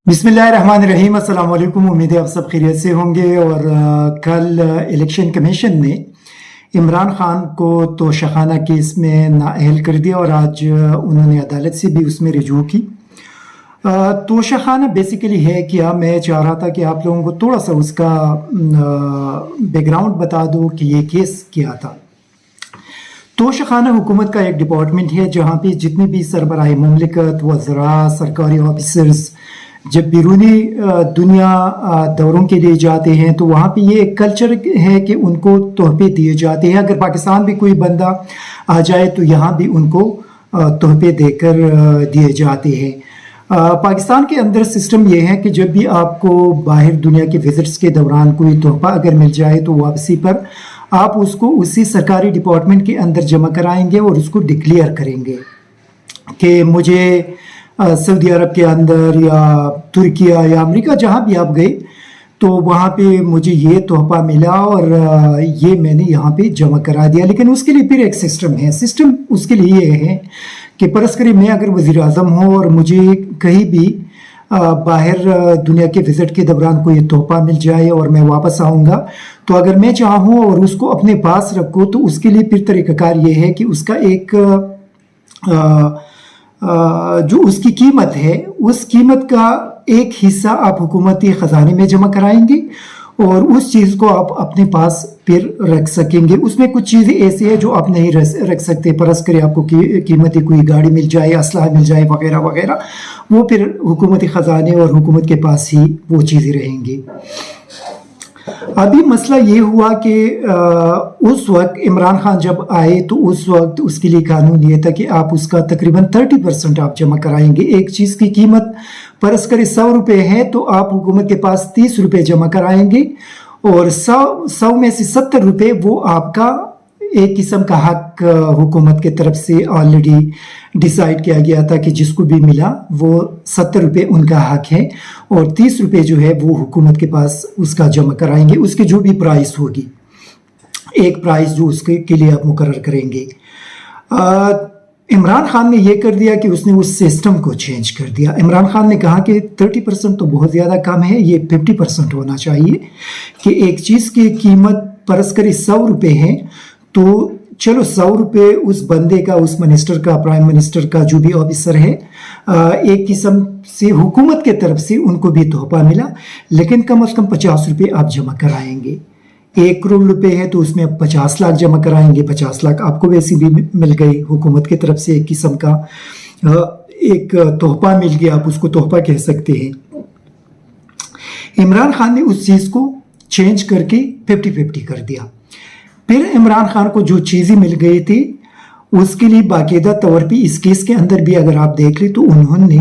बिस्मिल्लाहिर्रहमानिर्रहीम। अस्सलाम वालेकुम। उम्मीद है आप सब खैरियत से होंगे। और कल इलेक्शन कमीशन ने इमरान खान को तोशाखाना केस में नाअहल कर दिया और आज उन्होंने अदालत से भी उसमें रजू की। तोशाखाना बेसिकली है क्या, मैं चाह रहा था कि आप लोगों को थोड़ा सा उसका बैकग्राउंड बता दूं कि ये केस क्या था। तोशाखाना हुकूमत का एक डिपार्टमेंट है जहाँ पे जितने भी सरबराह मुमलिकत, वज़रा, सरकारी ऑफिसर्स जब बैरूनी दुनिया दौरों के लिए जाते हैं तो वहाँ पे ये एक कल्चर है कि उनको तोहफे दिए जाते हैं। अगर पाकिस्तान भी कोई बंदा आ जाए तो यहाँ भी उनको तोहफे देकर दिए जाते हैं। पाकिस्तान के अंदर सिस्टम ये है कि जब भी आपको बाहर दुनिया के विजिट्स के दौरान कोई तोहफा अगर मिल जाए तो वापसी पर आप उसको उसी सरकारी डिपार्टमेंट के अंदर जमा कराएंगे और उसको डिक्लेयर करेंगे कि मुझे सऊदी अरब के अंदर या तुर्किया या अमेरिका जहाँ भी आप गए तो वहाँ पे मुझे ये तोहफा मिला और ये मैंने यहाँ पे जमा करा दिया। लेकिन उसके लिए फिर एक सिस्टम है। सिस्टम उसके लिए ये है कि परस करें मैं अगर वज़ीर आज़म हूँ और मुझे कहीं भी बाहर दुनिया के विज़िट के दौरान कोई तोहफा मिल जाए और मैं वापस आऊँगा तो अगर मैं चाहूँ और उसको अपने पास रखूँ तो उसके लिए फिर तरीक़ाकार ये है कि उसका एक जो उसकी कीमत है उस कीमत का एक हिस्सा आप हुकूमती ख़जाने में जमा कराएंगे और उस चीज़ को आप अपने पास फिर रख सकेंगे। उसमें कुछ चीज़ें ऐसी है जो आप नहीं रख सकते। परस करें आपको कीमती कोई गाड़ी मिल जाए, असलहा मिल जाए वगैरह वगैरह, वो फिर हुकूमती ख़जाने और हुकूमत के पास ही वो चीज़ें रहेंगी। अभी मसला ये हुआ कि उस वक्त इमरान खान जब आए तो उस वक्त उसके लिए कानून ये था कि आप उसका तकरीबन 30% आप जमा कराएंगे। एक चीज़ की कीमत परस करे 100 रुपये है तो आप हुकूमत के पास 30 रुपये जमा कराएंगे और 100 में से 70 रुपये वो आपका एक किस्म का हक हुकूमत के तरफ से ऑलरेडी डिसाइड किया गया था कि जिसको भी मिला वो 70 रुपये उनका हक है और 30 रुपये जो है वो हुकूमत के पास उसका जमा कराएंगे। उसकी जो भी प्राइस होगी, एक प्राइस जो उसके के लिए आप मुकर्रर करेंगे। इमरान खान ने ये कर दिया कि उसने उस सिस्टम को चेंज कर दिया। इमरान खान ने कहा कि 30% तो बहुत ज़्यादा कम है, ये 50% होना चाहिए कि एक चीज़ की कीमत परस करी 100 रुपये है तो चलो 100 रुपये उस बंदे का, उस मिनिस्टर का, प्राइम मिनिस्टर का जो भी ऑफिसर है, एक किस्म से हुकूमत के तरफ से उनको भी तोहफा मिला, लेकिन कम से कम 50 रुपये आप जमा कराएंगे। 1 करोड़ रुपए है तो उसमें आप 50 लाख जमा कराएंगे। 50 लाख आपको वैसे भी मिल गई, हुकूमत की तरफ से एक किस्म का एक तोहफा मिल गया, आप उसको तोहफा कह सकते हैं। इमरान खान ने उस चीज़ को चेंज करके 50-50 कर दिया। फिर इमरान खान को जो चीज़ें मिल गई थी उसके लिए बाकायदा तौर पे इस केस के अंदर भी अगर आप देख लें तो उन्होंने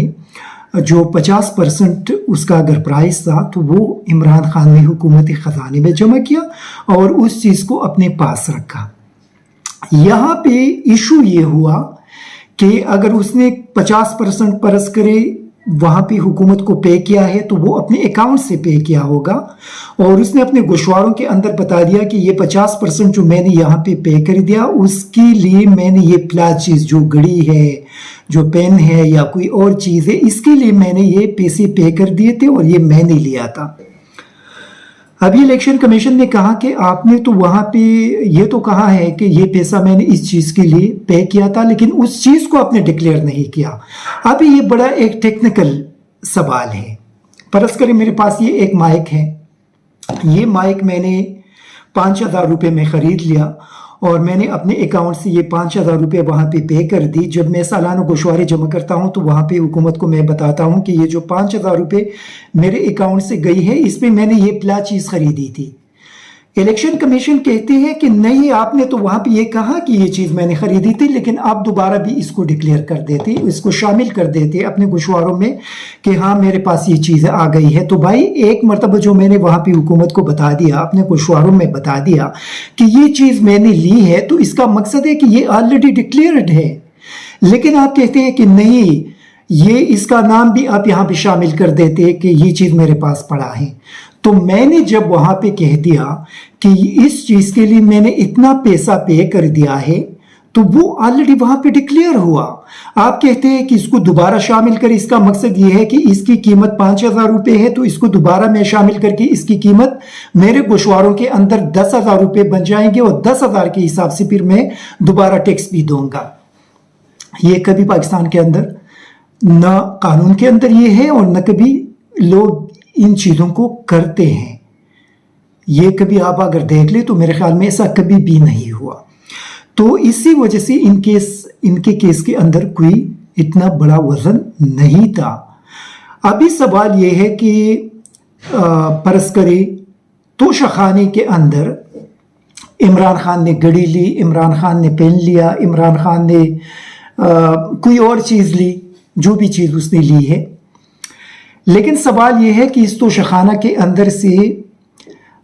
जो 50% उसका अगर प्राइस था तो वो इमरान खान ने हुकूमती ख़जाने में जमा किया और उस चीज़ को अपने पास रखा। यहाँ पे इशू ये हुआ कि अगर उसने 50% परस करे वहाँ पे हुकूमत को पे किया है तो वो अपने अकाउंट से पे किया होगा और उसने अपने गोशवारों के अंदर बता दिया कि ये 50% जो मैंने यहाँ पे कर दिया उसके लिए मैंने ये प्लास चीज़ जो घड़ी है, जो पेन है या कोई और चीज़ है, इसके लिए मैंने ये पैसे पे कर दिए थे और ये मैंने लिया था। अभी इलेक्शन कमीशन ने कहा कि आपने तो वहाँ पे ये तो कहा है कि ये पैसा मैंने इस चीज़ के लिए पे किया था, लेकिन उस चीज़ को आपने डिक्लेयर नहीं किया। अभी ये बड़ा एक टेक्निकल सवाल है। फर्ज करें मेरे पास ये एक माइक है, ये माइक मैंने 5,000 रुपये में ख़रीद लिया और मैंने अपने अकाउंट से ये 5,000 रुपये वहाँ पे कर दी। जब मैं सालाना गोशवारे जमा करता हूँ तो वहाँ पे हुकूमत को मैं बताता हूँ कि ये जो 5,000 रुपये मेरे अकाउंट से गई है इसमें मैंने ये प्ला चीज़ खरीदी थी। इलेक्शन कमीशन कहते हैं कि नहीं, आपने तो वहाँ पे ये कहा कि ये चीज़ मैंने ख़रीदी थी, लेकिन आप दोबारा भी इसको डिक्लेयर कर देते, इसको शामिल कर देते अपने गोशवारों में कि हाँ मेरे पास ये चीज़ आ गई है। तो भाई एक मरतबा जो मैंने वहाँ पे हुकूमत को बता दिया, अपने गोशवारों में बता दिया कि ये चीज़ मैंने ली है तो इसका मकसद है कि ये ऑलरेडी डिक्लेयर्ड है। लेकिन आप कहते हैं कि नहीं, ये इसका नाम भी आप यहाँ पे शामिल कर देते कि ये चीज़ मेरे पास पड़ा है। तो मैंने जब वहाँ पे कह दिया कि इस चीज़ के लिए मैंने इतना पैसा पे कर दिया है तो वो ऑलरेडी वहाँ पे डिक्लेयर हुआ। آپ کہتے ہیں کہ اس کو دوبارہ شامل کریں، اس کا مقصد یہ ہے کہ اس کی قیمت 5,000 روپے ہے تو اس کو دوبارہ میں شامل کر کے اس کی قیمت میرے گوشواروں کے اندر 10,000 روپے بن جائیں گے اور 10,000 کے حساب سے پھر میں دوبارہ ٹیکس بھی دوں گا۔ یہ کبھی پاکستان کے اندر نہ قانون کے اندر یہ ہے اور نہ کبھی لوگ ان چیزوں کو کرتے ہیں۔ یہ کبھی آپ اگر دیکھ لیں تو میرے خیال میں ایسا کبھی بھی نہیں ہوا۔ تو اسی وجہ سے ان کے کیس کے اندر کوئی اتنا بڑا وزن نہیں تھا۔ ابھی سوال یہ ہے کہ فرض کرے توشہ خانے کے اندر عمران خان نے گڑی لی، عمران خان نے پین لیا، عمران خان نے کوئی اور چیز لی، جو بھی چیز اس نے لی ہے، لیکن سوال یہ ہے کہ اس توشہ خانہ کے اندر سے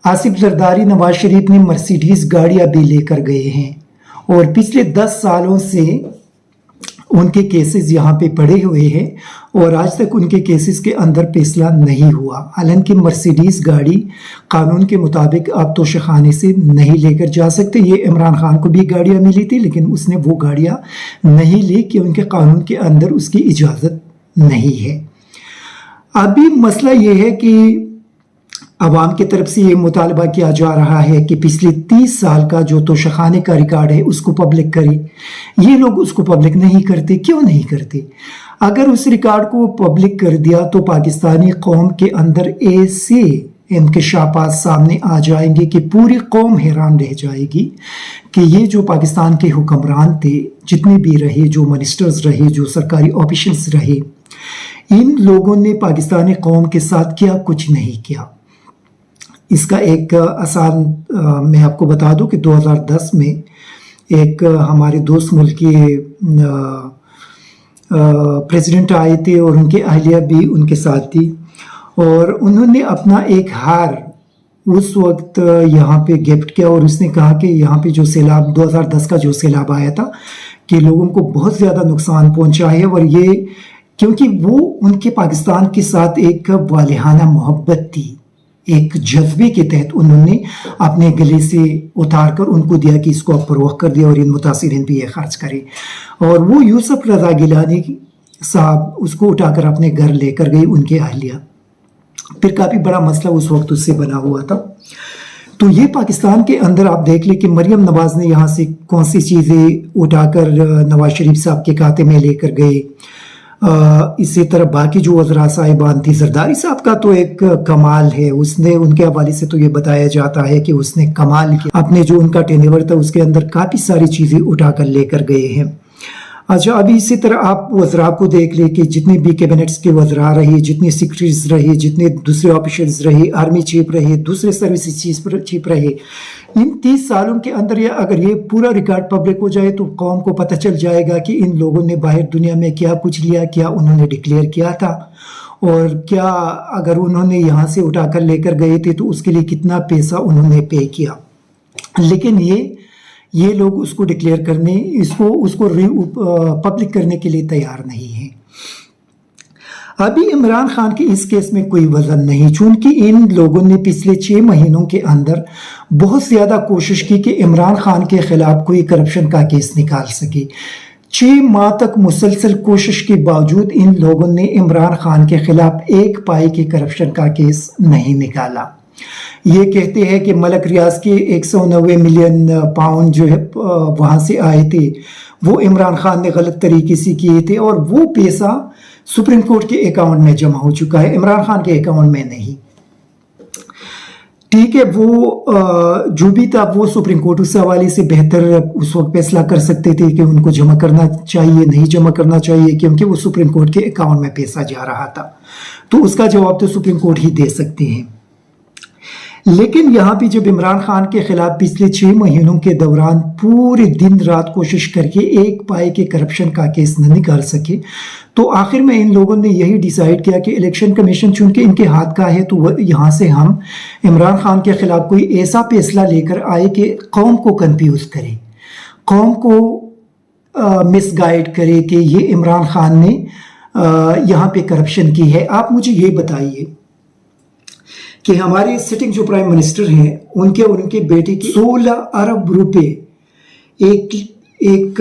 آصف زرداری، نواز شریف نے مرسیڈیز گاڑیاں بھی لے کر گئے ہیں اور پچھلے 10 سالوں سے ان کے کیسز یہاں پہ پڑے ہوئے ہیں اور آج تک ان کے کیسز کے اندر فیصلہ نہیں ہوا۔ حالانکہ مرسیڈیز گاڑی قانون کے مطابق آپ توشہ خانے سے نہیں لے کر جا سکتے۔ یہ عمران خان کو بھی گاڑیاں ملی تھی لیکن اس نے وہ گاڑیاں نہیں لی کیونکہ قانون کے اندر اس کی اجازت نہیں ہے۔ ابھی مسئلہ یہ ہے کہ عوام کی طرف سے یہ مطالبہ کیا جا رہا ہے کہ پچھلے 30 سال کا جو توشہ خانے کا ریکارڈ ہے اس کو پبلک کرے۔ یہ لوگ اس کو پبلک نہیں کرتے۔ کیوں نہیں کرتے؟ اگر اس ریکارڈ کو پبلک کر دیا تو پاکستانی قوم کے اندر ایسے انکشافات سامنے آ جائیں گے کہ پوری قوم حیران رہ جائے گی کہ یہ جو پاکستان کے حکمران تھے، جتنے بھی رہے، جو منسٹرز رہے، جو سرکاری آفیشلز رہے، ان لوگوں نے پاکستانی قوم کے ساتھ کیا کچھ نہیں کیا۔ اس کا ایک آسان میں آپ کو بتا دوں کہ 2010 میں ایک ہمارے دوست ملک کے پریزیڈنٹ آئے تھے اور ان کے اہلیہ بھی ان کے ساتھ تھی اور انہوں نے اپنا ایک ہار اس وقت یہاں پہ گفٹ کیا اور اس نے کہا کہ یہاں پہ جو سیلاب 2010 کا جو سیلاب آیا تھا کہ لوگوں کو بہت زیادہ نقصان پہنچا ہے اور یہ کیونکہ وہ ان کے پاکستان کے ساتھ ایک والہانہ محبت تھی، ایک جذبے کے تحت انہوں نے اپنے گلے سے اتار کر ان کو دیا کہ اس کو آپ فروخت کر دیا اور ان متاثرین بھی یہ خرچ کرے۔ اور وہ یوسف رضا گیلانی صاحب اس کو اٹھا کر اپنے گھر لے کر گئی ان کے اہلیہ۔ پھر کافی بڑا مسئلہ اس وقت اس سے بنا ہوا تھا۔ تو یہ پاکستان کے اندر آپ دیکھ لیں کہ مریم نواز نے یہاں سے کون سی چیزیں اٹھا کر نواز شریف صاحب کے کھاتے میں لے کر گئے۔ اسی طرح باقی جو وزراء صاحبان تھی، زرداری صاحب کا تو ایک کمال ہے، اس نے ان کے حوالے سے تو یہ بتایا جاتا ہے کہ اس نے کمال کیا، اپنے جو ان کا ٹینیور تھا اس کے اندر کافی ساری چیزیں اٹھا کر لے کر گئے ہیں۔ اچھا، ابھی اسی طرح آپ وزراء کو دیکھ لیں کہ جتنے بھی کیبنٹس کے وزراء رہے، جتنے سیکرٹریز رہے، جتنے دوسرے آفیشلز رہے، آرمی چیف رہے، دوسرے سروسز چیف رہے، ان 30 سالوں کے اندر اگر یہ پورا ریکارڈ پبلک ہو جائے تو قوم کو پتہ چل جائے گا کہ ان لوگوں نے باہر دنیا میں کیا کچھ لیا، کیا انہوں نے ڈکلیئر کیا تھا اور کیا اگر انہوں نے یہاں سے اٹھا کر لے کر گئے تھے تو اس کے لیے کتنا پیسہ انہوں نے پے کیا۔ لیکن یہ لوگ اس کو ڈکلیئر کرنے، اس کو پبلک کرنے کے لیے تیار نہیں ہیں۔ ابھی عمران خان کے اس کیس میں کوئی وزن نہیں، چونکہ ان لوگوں نے پچھلے 6 مہینوں کے اندر بہت زیادہ کوشش کی کہ عمران خان کے خلاف کوئی کرپشن کا کیس نکال سکے۔ 6 ماہ تک مسلسل کوشش کے باوجود ان لوگوں نے عمران خان کے خلاف ایک پائی کے کرپشن کا کیس نہیں نکالا۔ یہ کہتے ہیں کہ ملک ریاض کے 190 ملین پاؤنڈ جو ہے وہاں سے آئے تھے وہ عمران خان نے غلط طریقے سے کیے تھے اور وہ پیسہ سپریم کورٹ کے اکاؤنٹ میں جمع ہو چکا ہے، عمران خان کے اکاؤنٹ میں نہیں۔ ٹھیک ہے، وہ جو بھی تھا وہ سپریم کورٹ اس حوالے سے بہتر اس وقت فیصلہ کر سکتے تھے کہ ان کو جمع کرنا چاہیے نہیں جمع کرنا چاہیے، کیونکہ وہ سپریم کورٹ کے اکاؤنٹ میں پیسہ جا رہا تھا، تو اس کا جواب تو سپریم کورٹ ہی دے سکتے ہیں۔ لیکن یہاں پہ جب عمران خان کے خلاف پچھلے 6 مہینوں کے دوران پورے دن رات کوشش کر کے ایک پائے کے کرپشن کا کیس نہ نکال سکے تو آخر میں ان لوگوں نے یہی ڈیسائیڈ کیا کہ الیکشن کمیشن چونکہ ان کے ہاتھ کا ہے تو یہاں سے ہم عمران خان کے خلاف کوئی ایسا فیصلہ لے کر آئے کہ قوم کو کنفیوز کرے، قوم کو مس گائیڈ کرے کہ یہ عمران خان نے یہاں پہ کرپشن کی ہے۔ آپ مجھے یہ بتائیے کہ ہمارے سٹنگ جو پرائم منسٹر ہیں ان کے اور ان کے بیٹے کی 16 ارب روپے ایک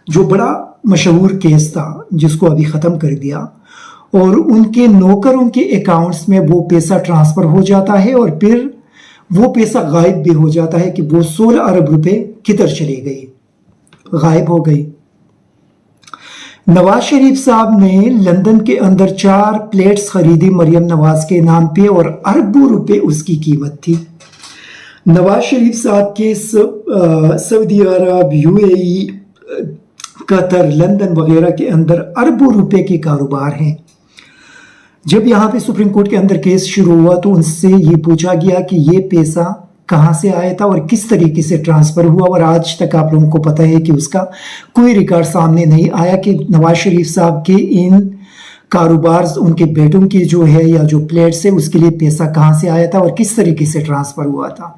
جو بڑا मशहूर केस था जिसको अभी ख़त्म कर दिया, और उनके नौकरों के अकाउंट्स में वो पैसा ट्रांसफ़र हो जाता है और फिर वो पैसा गायब भी हो जाता है कि वो 16 अरब रुपए किधर चले गए, गायब हो गई। नवाज शरीफ साहब ने लंदन के अंदर 4 प्लेट्स खरीदी मरियम नवाज के नाम पे और अरबों रुपए उसकी कीमत थी। नवाज शरीफ साहब के सऊदी अरब, यूएई, कतर, लंदन वगैरह के अंदर अरबों रुपए के कारोबार हैं। जब यहाँ पे सुप्रीम कोर्ट के अंदर केस शुरू हुआ तो उनसे ये पूछा गया कि ये पैसा कहाँ से आया था और किस तरीके से ट्रांसफ़र हुआ, और आज तक आप लोगों को पता है कि उसका कोई रिकॉर्ड सामने नहीं आया कि नवाज शरीफ साहब के इन कारोबार, उनके बेटों की जो है या जो प्लेट्स है उसके लिए पैसा कहाँ से आया था और किस तरीके से ट्रांसफ़र हुआ था।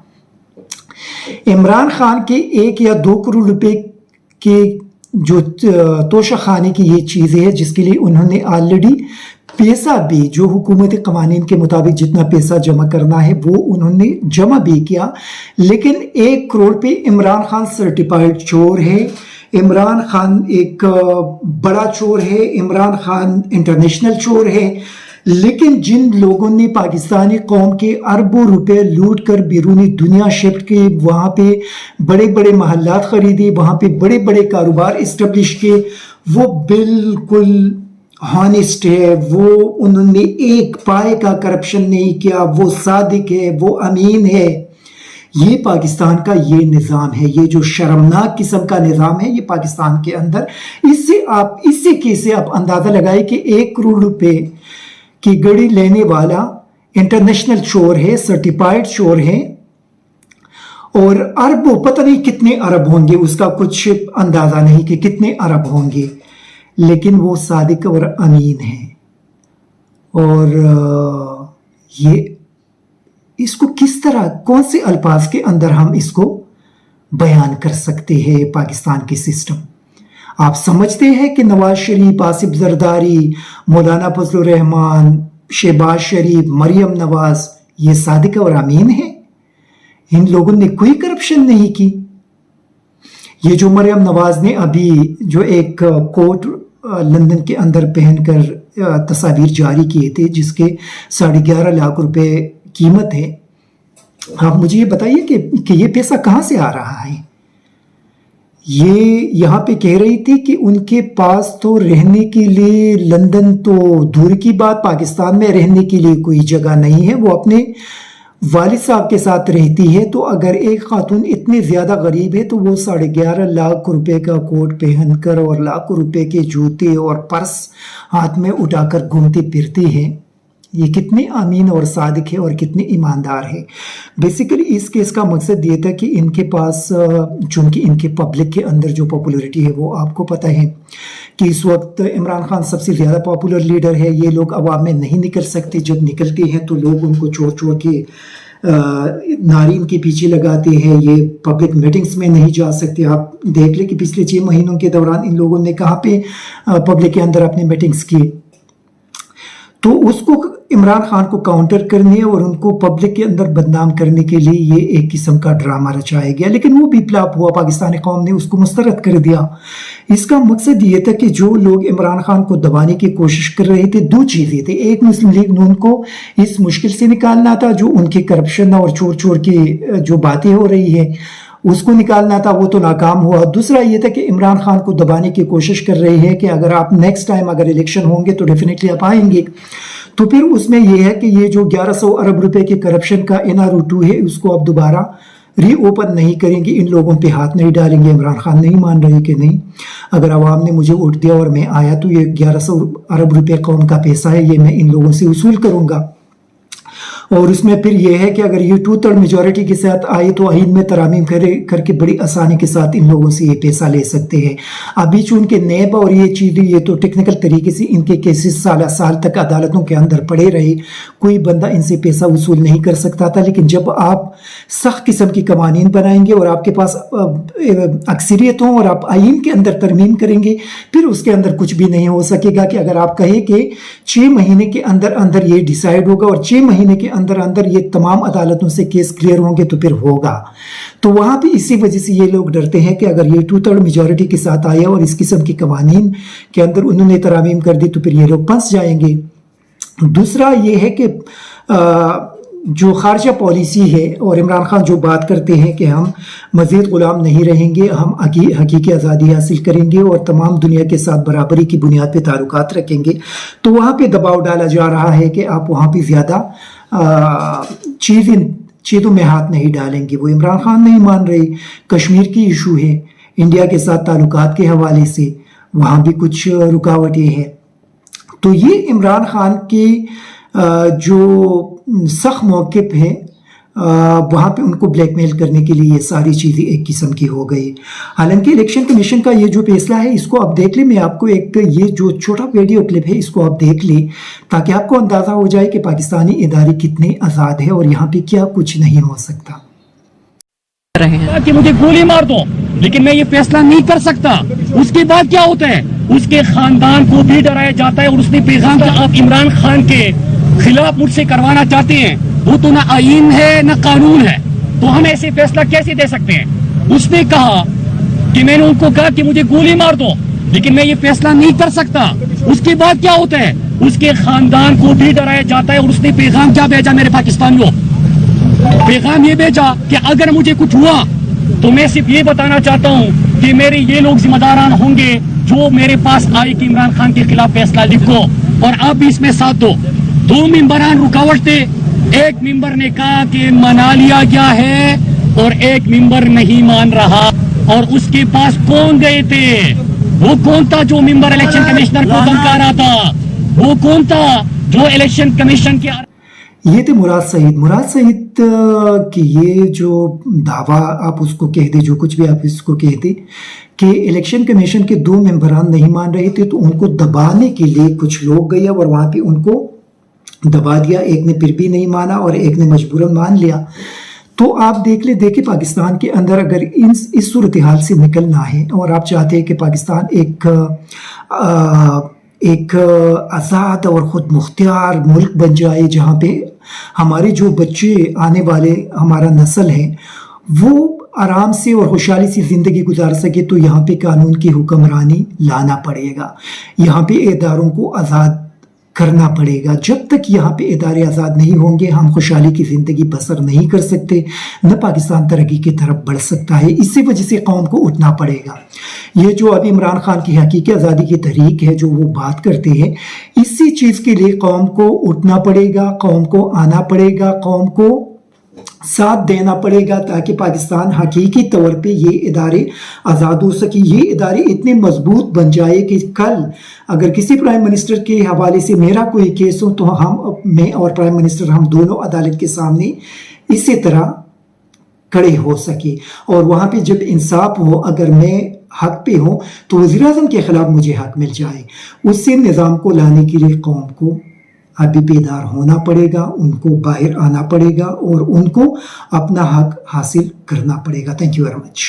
इमरान खान के 1 या 2 करोड़ रुपए के जो तोशा खाने की ये चीज़ें हैं जिसके लिए उन्होंने ऑलरेडी पैसा भी, जो हुकूमती कवानीन के मुताबिक जितना पैसा जमा करना है वो उन्होंने जमा भी किया, लेकिन 1 करोड़ पे इमरान खान सर्टिफाइड चोर है, इमरान खान एक बड़ा चोर है, इमरान खान इंटरनेशनल चोर है। लेकिन जिन लोगों ने पाकिस्तानी कौम के अरबों रुपए लूट कर बैरूनी दुनिया शिफ्ट किए, वहाँ पे बड़े बड़े महल्लात खरीदे, वहाँ पे बड़े बड़े कारोबार इस्टेब्लिश किए, वो बिल्कुल हॉनेस्ट है, वो उन्होंने एक पाए का करप्शन नहीं किया, वो सादिक है, वो अमीन है। ये पाकिस्तान का ये निज़ाम है, ये जो शर्मनाक किस्म का निज़ाम है ये पाकिस्तान के अंदर। इससे कैसे आप अंदाज़ा लगाए कि 1 करोड़ रुपए की गड़ी लेने वाला इंटरनेशनल चोर है, सर्टिफाइड चोर है, और अरबों, पता नहीं कितने अरब होंगे, उसका कुछ अंदाज़ा नहीं कि कितने अरब होंगे, लेकिन वो सादिक और अमीन है। और ये इसको किस तरह, कौन से अल्फाज के अंदर हम इसको बयान कर सकते हैं पाकिस्तान के सिस्टम। आप समझते हैं कि नवाज शरीफ, आसिफ जरदारी, मौलाना फजलुर रहमान, शहबाज शरीफ, मरियम नवाज ये सादिक और अमीन है? इन लोगों ने कोई करप्शन नहीं की। ये जो मरियम नवाज ने अभी जो एक कोट लंदन के अंदर पहनकर तस्वीर जारी किए थे जिसके 11.5 लाख रुपए कीमत है, आप मुझे ये बताइए कि ये पैसा कहाँ से आ रहा है। ये यहाँ पे कह रही थी कि उनके पास तो रहने के लिए, लंदन तो दूर की बात, पाकिस्तान में रहने के लिए कोई जगह नहीं है, वो अपने वालिद साहब के साथ रहती है। तो अगर एक खातून इतनी ज़्यादा गरीब है तो वो 11.5 लाख रुपए का कोट पहनकर और लाखों रुपए के जूते और पर्स हाथ में उठाकर घूमती फिरती है, ये कितने अमीन और सादिक है और कितने ईमानदार है। बेसिकली इस केस का मकसद ये था कि इनके पास, चूँकि इनके पब्लिक के अंदर जो पॉपुलरिटी है वो आपको पता है कि इस वक्त इमरान खान सबसे ज़्यादा पॉपुलर लीडर है। ये लोग अवाम में नहीं निकल सकते, जब निकलते हैं तो लोग उनको छोड़ छोड़ के नारीन के पीछे लगाते हैं। ये पब्लिक मीटिंग्स में नहीं जा सकते। आप देख लें कि पिछले 6 महीनों के दौरान इन लोगों ने कहाँ पे पब्लिक के अंदर अपनी मीटिंग्स की। तो उसको इमरान खान को काउंटर करने और उनको पब्लिक के अंदर बदनाम करने के लिए ये एक किस्म का ड्रामा रचाया गया, लेकिन वो भी फ्लॉप हुआ। पाकिस्तानी कौम ने उसको मुस्तरद कर दिया। इसका मकसद ये था कि जो लोग इमरान खान को दबाने की कोशिश कर रहे थे, 2 चीज़ें थी। एक, मुस्लिम लीग नून को इस मुश्किल से निकालना था, जो उनके करप्शन और चोर चोर की जो बातें हो रही है उसको निकालना था, वो तो नाकाम हुआ। दूसरा ये था कि इमरान खान को दबाने की कोशिश कर रही है कि अगर आप नेक्स्ट टाइम अगर इलेक्शन होंगे तो डेफिनेटली आप आएंगे। तो फिर उसमें यह है कि ये जो 1100 अरब रुपए के करप्शन का NRO2 है उसको आप दोबारा रीओपन नहीं करेंगे, इन लोगों पे हाथ नहीं डालेंगे। इमरान खान नहीं मान रहे कि नहीं, अगर आवाम ने मुझे वोट दिया और मैं आया तो ये 1100 अरब रुपए कौन का पैसा है, ये मैं इन लोगों से वसूल करूंगा। और उसमें फिर यह है कि अगर ये 2/3 मेजॉरिटी के साथ आए तो आइन में तरामीम करके बड़ी आसानी के साथ इन लोगों से ये पैसा ले सकते हैं। अभी चूंकि नेब और ये चीज़ें, ये तो टेक्निकल तरीके से इनके केसेस साल तक अदालतों के अंदर पड़े रहे, कोई बंदा इनसे पैसा वसूल नहीं कर सकता था। लेकिन जब आप सख्त किस्म की कवानीन बनाएंगे और आपके पास अक्सरियत हो और आप आइन के अंदर तरमीम करेंगे, फिर उसके अंदर कुछ भी नहीं हो सकेगा। कि अगर आप कहें कि 6 महीने के अंदर अंदर ये डिसाइड होगा और 6 महीने के अंदर अंदर ये तमाम अदालतों से केस क्लियर होंगे तो फिर होगा। तो वहाँ पे इसी वजह से ये लोग डरते हैं कि अगर ये 2/3 मेजॉरिटी के साथ आया और इस किस्म की कवानीन के अंदर उन्होंने तरामीम कर दी तो फिर ये लोग फंस जाएंगे। दूसरा ये है कि जो खारजा पॉलिसी है और इमरान खान जो बात करते हैं कि हम मज़ीद ग़ुलाम नहीं रहेंगे, हम हकीकी आज़ादी हासिल करेंगे और तमाम दुनिया के साथ बराबरी की बुनियाद पे ताल्लुकात रखेंगे, तो वहाँ पे दबाव डाला जा रहा है कि आप वहाँ पे ज़्यादा चीज़ों में हाथ नहीं डालेंगे। वो इमरान खान नहीं मान रहे। कश्मीर की इशू है, इंडिया के साथ ताल्लुकात के हवाले से वहाँ भी कुछ रुकावटें हैं। तो ये इमरान खान के जो सख्त मौक़िफ़ है वहाँ पे उनको ब्लैकमेल करने के लिए ये सारी चीज़ें एक किस्म की हो गई। हालांकि इलेक्शन कमीशन का ये जो फैसला है इसको आप देख लें। मैं आपको एक ये जो छोटा वीडियो क्लिप है इसको आप देख लें ताकि आपको अंदाज़ा हो जाए कि पाकिस्तानी इदारे कितने आज़ाद है और यहाँ पे क्या कुछ नहीं हो सकता। कि मुझे गोली मार दो, लेकिन मैं ये फैसला नहीं कर सकता। उसके बाद क्या होता है, उसके खानदान को भी डराया जाता है और उसने पैगाम कि आप इमरान खान के खिलाफ मुझसे करवाना चाहते हैं, वो तो ना आईन है ना कानून है, तो हम ऐसे फैसला कैसे दे सकते हैं। उसने कहा कि मैंने उनको कहा कि मुझे गोली मार दो, लेकिन मैं ये फैसला नहीं कर सकता। उसके बाद क्या होता है, उसके खानदान को भी डराया जाता है और उसने पैगाम क्या भेजा मेरे पाकिस्तानियों, पैगाम ये भेजा कि अगर मुझे कुछ हुआ तो मैं सिर्फ ये बताना चाहता हूँ कि मेरे ये लोग जिम्मेदारान होंगे जो मेरे पास आए कि इमरान खान के खिलाफ फैसला लिखो और आप भी इसमें साथ दो। 2 मेंबरान रुकावट थे, एक मेंबर ने कहा कि मना लिया गया है और एक मेंबर नहीं मान रहा। और उसके पास कौन गए थे, वो कौन था जो मेंबर इलेक्शन कमिश्नर को धमका रहा था, वो कौन था जो इलेक्शन कमीशन के ये थे मुराद सईद कि ये जो दावा आप उसको कह दे, जो कुछ भी आप इसको कह दे कि इलेक्शन कमीशन के 2 मेंबरान नहीं मान रहे थे तो उनको दबाने के लिए कुछ लोग गए और वहाँ पे उनको दबा दिया। एक ने फिर भी नहीं माना और एक ने मजबूरन मान लिया। तो आप देखिए पाकिस्तान के अंदर अगर इस सूरत हाल से निकलना है और आप चाहते हैं कि पाकिस्तान एक आज़ाद और ख़ुद मुख्तियार मुल्क बन जाए जहाँ पे हमारे जो बच्चे आने वाले हमारा नस्ल है वो आराम से और खुशहाली से ज़िंदगी गुजार सके, तो यहाँ पे कानून की हुक्मरानी लाना पड़ेगा, यहाँ पे इदारों को आज़ाद करना पड़ेगा। जब तक यहाँ पे इदारे आज़ाद नहीं होंगे हम खुशहाली की ज़िंदगी बसर नहीं कर सकते, न पाकिस्तान तरक्की की तरफ बढ़ सकता है। इसी वजह से कौम को उठना पड़ेगा। ये जो अभी इमरान खान की हकीकी आज़ादी की तहरीक है जो वो बात करते हैं, इसी चीज़ के लिए कौम को उठना पड़ेगा, कौम को आना पड़ेगा, कौम को साथ देना पड़ेगा ताकि पाकिस्तान हकीकी तौर पे ये इदारे आज़ाद हो सके, ये इदारे इतने मजबूत बन जाए कि कल अगर किसी प्राइम मिनिस्टर के हवाले से मेरा कोई केस हो तो मैं और प्राइम मिनिस्टर हम दोनों अदालत के सामने इसी तरह खड़े हो सके। और वहाँ पे जब इंसाफ हो, अगर मैं हक पे हो तो वज़ीर आज़म के खिलाफ मुझे हक मिल जाए। उससे निज़ाम को लाने के लिए कौम को अभी बेदार होना पड़ेगा, उनको बाहर आना पड़ेगा और उनको अपना हक हासिल करना पड़ेगा। Thank you very much.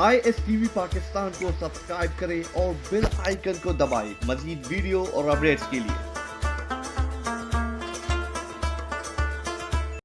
ISTV Pakistan को सब्सक्राइब करें और बेल आइकन को दबाएं मज़ीद वीडियो और अपडेट्स के लिए।